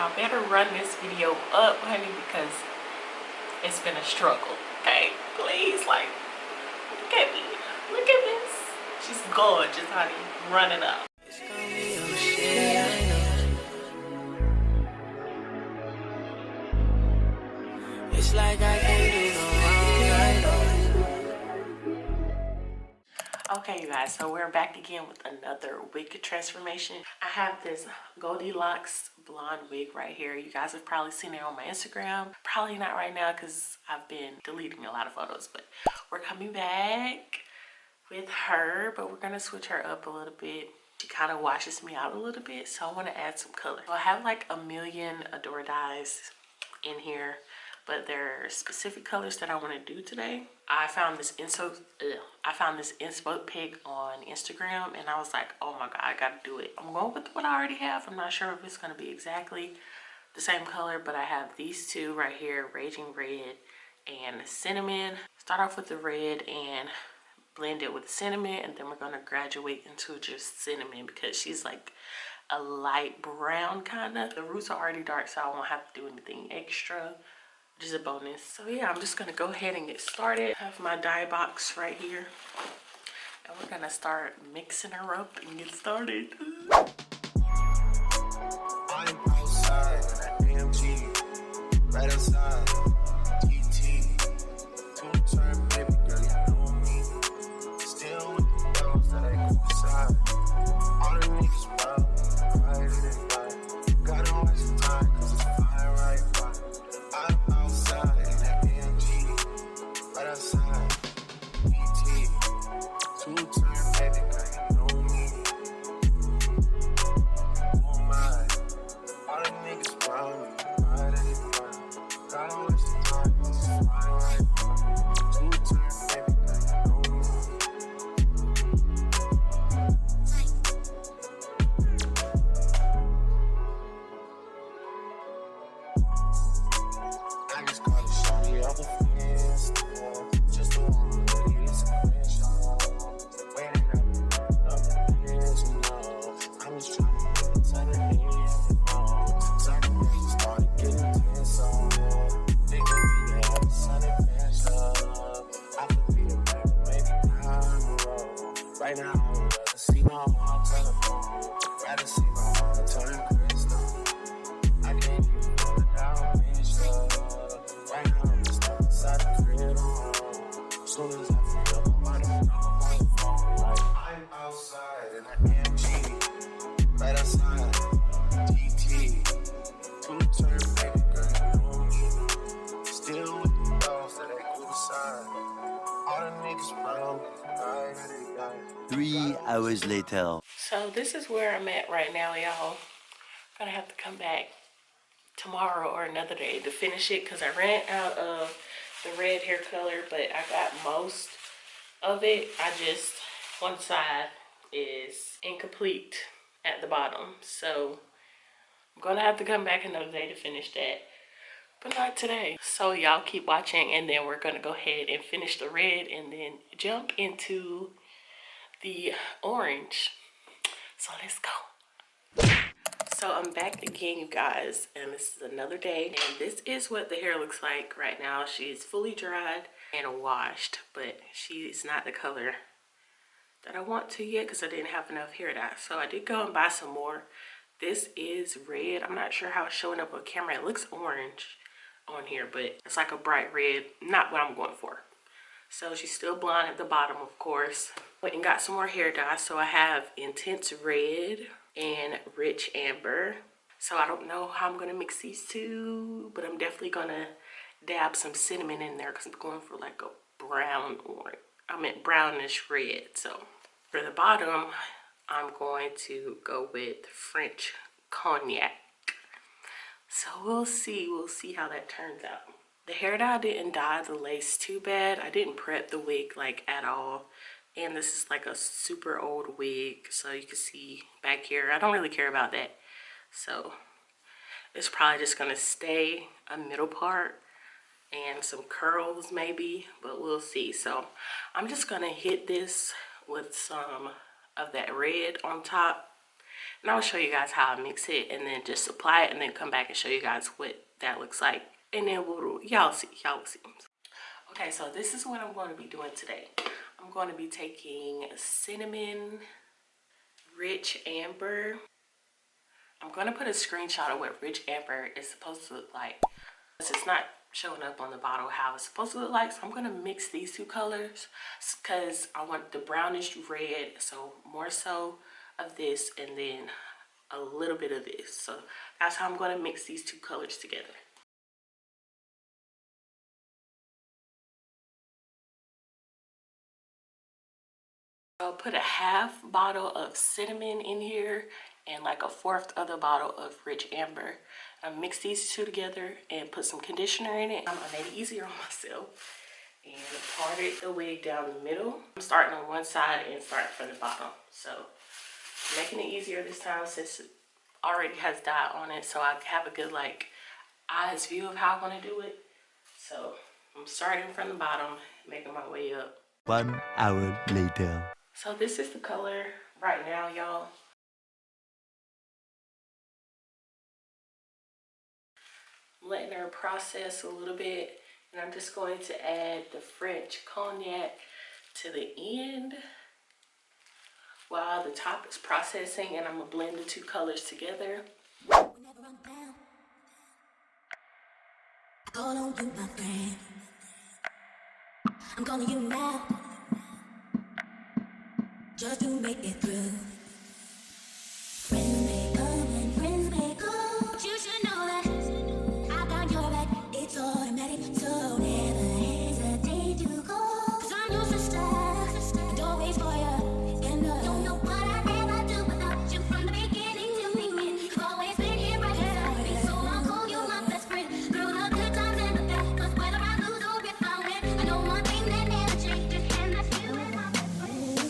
Y'all better run this video up, honey, because it's been a struggle. Okay, please, like, look at me. Look at this. She's gorgeous, honey. Run it up. It's like I can't do no wrong. Okay, you guys, so we're back again with another wig transformation. I have this Goldilocks blonde wig right here. You guys have probably seen it on my Instagram. Probably not right now because I've been deleting a lot of photos, but we're coming back with her, but we're gonna switch her up a little bit. She kind of washes me out a little bit, so I want to add some color. So I have like a million Adore dyes in here, but there are specific colors that I want to do today. I found this inspo pic on Instagram, and I was like, oh my god, I gotta do it. I'm going with what I already have. I'm not sure if it's gonna be exactly the same color, but I have these two right here, Raging Red and Cinnamon. Start off with the red and blend it with cinnamon, and then we're gonna graduate into just cinnamon because she's like a light brown kind of. The roots are already dark, so I won't have to do anything extra, which is a bonus. So yeah, I'm just gonna go ahead and get started. I have my dye box right here, and we're gonna start mixing her up and get started. I'm outside in that BMG, right outside. Hours later. So this is where I'm at right now, y'all. Gonna have to come back tomorrow or another day to finish it because I ran out of the red hair color, but I got most of it. I just, one side is incomplete at the bottom, so I'm gonna have to come back another day to finish that, but not today. So y'all keep watching, and then we're gonna go ahead and finish the red and then jump into the orange. So let's go. So I'm back again, you guys, and this is another day, and this is what the hair looks like right now. She's fully dried and washed, but she's not the color that I want to yet because I didn't have enough hair dye. So I did go and buy some more. This is red. I'm not sure how it's showing up on camera. It looks orange on here, but it's like a bright red. Not what I'm going for. So she's still blonde at the bottom, of course. Went and got some more hair dye. So I have Intense Red and Rich Amber. So I don't know how I'm going to mix these two, but I'm definitely going to dab some cinnamon in there because I'm going for like a brown orange. I meant brownish red. So for the bottom, I'm going to go with French Cognac. So we'll see how that turns out. The hair dye didn't dye the lace too bad. I didn't prep the wig like at all. And this is like a super old wig, so you can see back here. I don't really care about that. So it's probably just gonna stay a middle part and some curls maybe, but we'll see. So I'm just gonna hit this with some of that red on top, And I'll show you guys how I mix it and then just apply it and then come back and show you guys what that looks like. And then y'all see. Okay, so this is what I'm going to be doing today. I'm going to be taking cinnamon, rich amber. I'm going to put a screenshot of what rich amber is supposed to look like. It's not showing up on the bottle how it's supposed to look like. So I'm going to mix these two colors because I want the brownish red. So more so of this and then a little bit of this. So that's how I'm going to mix these two colors together. I'll put a half bottle of cinnamon in here and like a fourth of the bottle of rich amber. I mix these two together and put some conditioner in it. I made it easier on myself and parted the wig down the middle. I'm starting on one side and starting from the bottom. So making it easier this time since it already has dye on it, so I have a good like eyes view of how I want to do it. So I'm starting from the bottom, making my way up. 1 hour later. So this is the color right now, y'all. I'm letting her process a little bit, and I'm just going to add the French cognac to the end while the top is processing, and I'm gonna blend the two colors together. Whenever I'm down, I call on you, my friend. I'm calling you now, just to make it through. Friends may come and friends may go, but you should know that I got your back. It's automatic, so never hesitate to go. 'Cause I'm your sister, and always for you. And I don't know what I'd ever do without you from the beginning till the end. You've always been here right beside me, so I'll call you my best friend. Through the good times and the bad, 'cause whether I lose or if I win, I know one thing that never changes, and that's you and my best friend.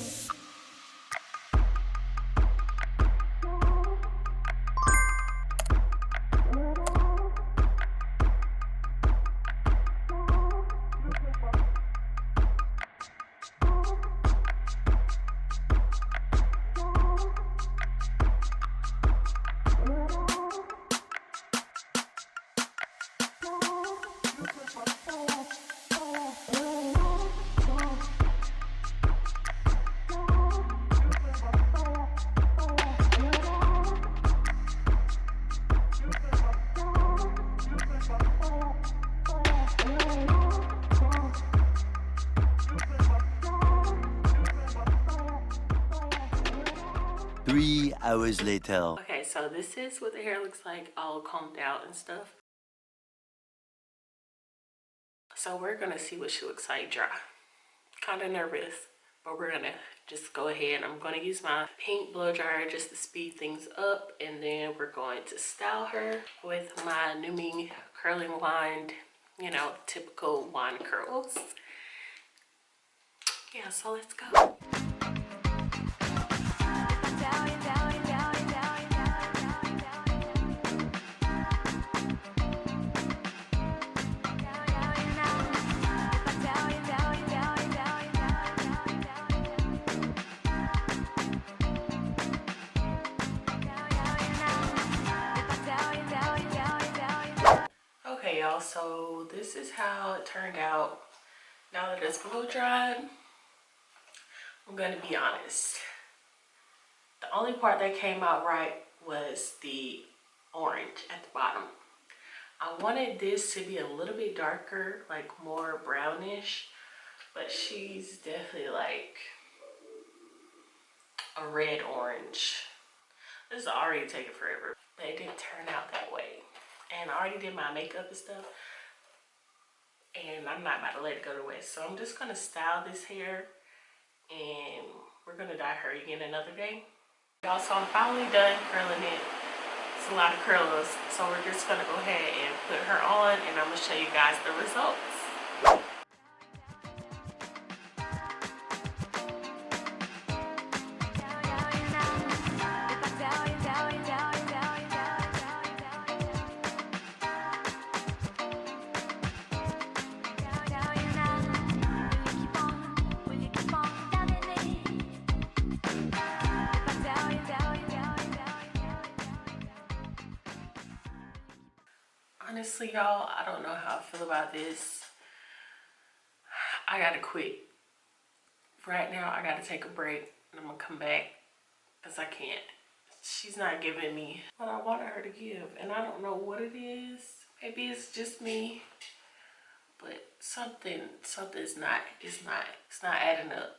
Three hours later. Okay, so this is what the hair looks like, all combed out and stuff. So we're gonna see what she looks like dry. Kind of nervous, but we're gonna just go ahead. I'm gonna use my pink blow dryer just to speed things up, and then we're going to style her with my Numi curling wand, you know, typical wand curls. Yeah, so let's go. Okay, y'all, so this is how it turned out. Now that it's blow dried, I'm gonna be honest. The only part that came out right was the orange at the bottom. I wanted this to be a little bit darker, like more brownish, but she's definitely like a red orange. This is already taking forever, but it didn't turn out that way. And I already did my makeup and stuff, and I'm not about to let it go to waste. So I'm just gonna style this hair, and we're gonna dye her again another day. Y'all, so I'm finally done curling it. It's a lot of curls, so we're just gonna go ahead and put her on, and I'm gonna show you guys the results. Honestly, y'all, I don't know how I feel about this. I gotta quit. Right now, I gotta take a break and I'm gonna come back because I can't. She's not giving me what I wanted her to give, and I don't know what it is. Maybe it's just me, but something's not, it's not adding up.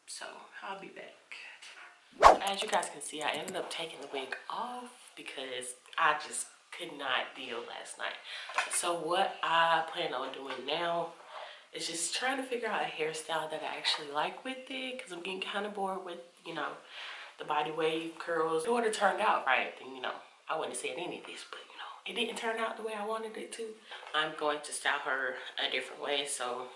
So I'll be back. As you guys can see, I ended up taking the wig off because I just could not deal last night. So what I plan on doing now is just trying to figure out a hairstyle that I actually like with it, because I'm getting kind of bored with, you know, the body wave curls. If it would have turned out right, then, you know, I wouldn't have said any of this, but, you know, it didn't turn out the way I wanted it to. I'm going to style her a different way, so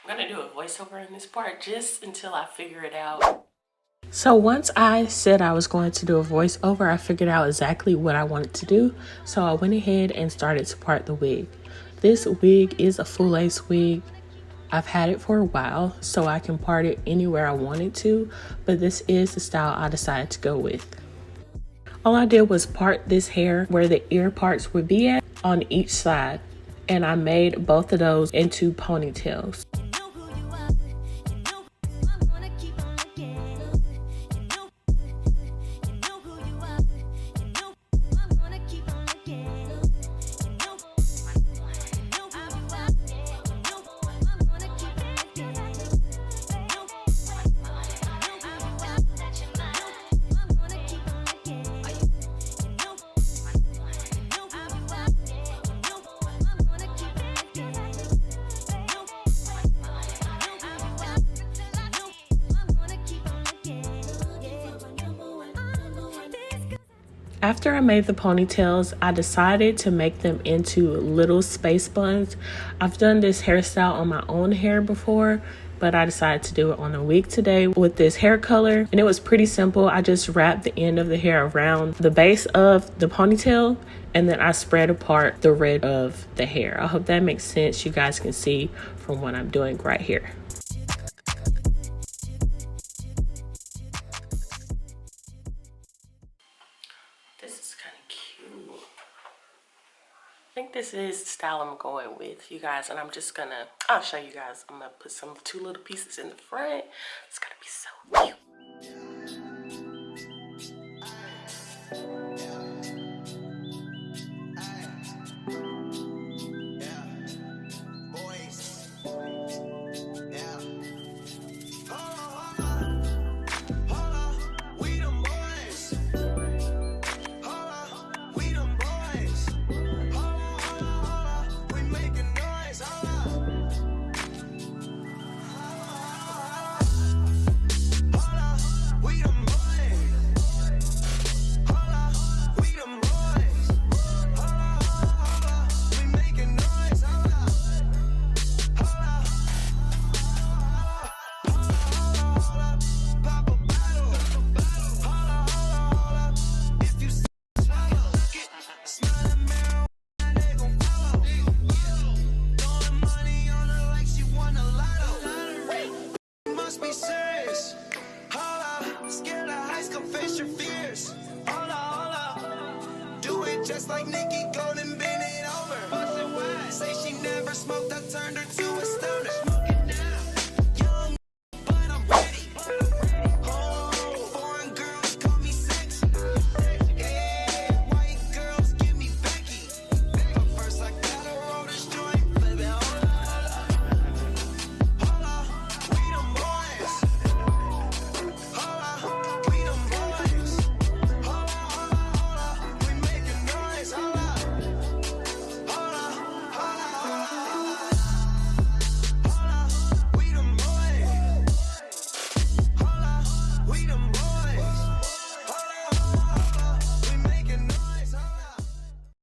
I'm gonna do a voiceover in this part just until I figure it out. So once I said I was going to do a voiceover, I figured out exactly what I wanted to do. So I went ahead and started to part the wig. This wig is a full lace wig. I've had it for a while, so I can part it anywhere I wanted to, but this is the style I decided to go with. All I did was part this hair where the ear parts would be at on each side, and I made both of those into ponytails. After I made the ponytails, I decided to make them into little space buns. I've done this hairstyle on my own hair before, but I decided to do it on a wig today with this hair color. And it was pretty simple. I just wrapped the end of the hair around the base of the ponytail, and then I spread apart the red of the hair. I hope that makes sense. You guys can see from what I'm doing right here. I think this is the style I'm going with, you guys, and I'll show you guys. I'm gonna put two little pieces in the front. It's gonna be so cute. Just like Nikki, golden bend it over. Say she never smoked, I turned her to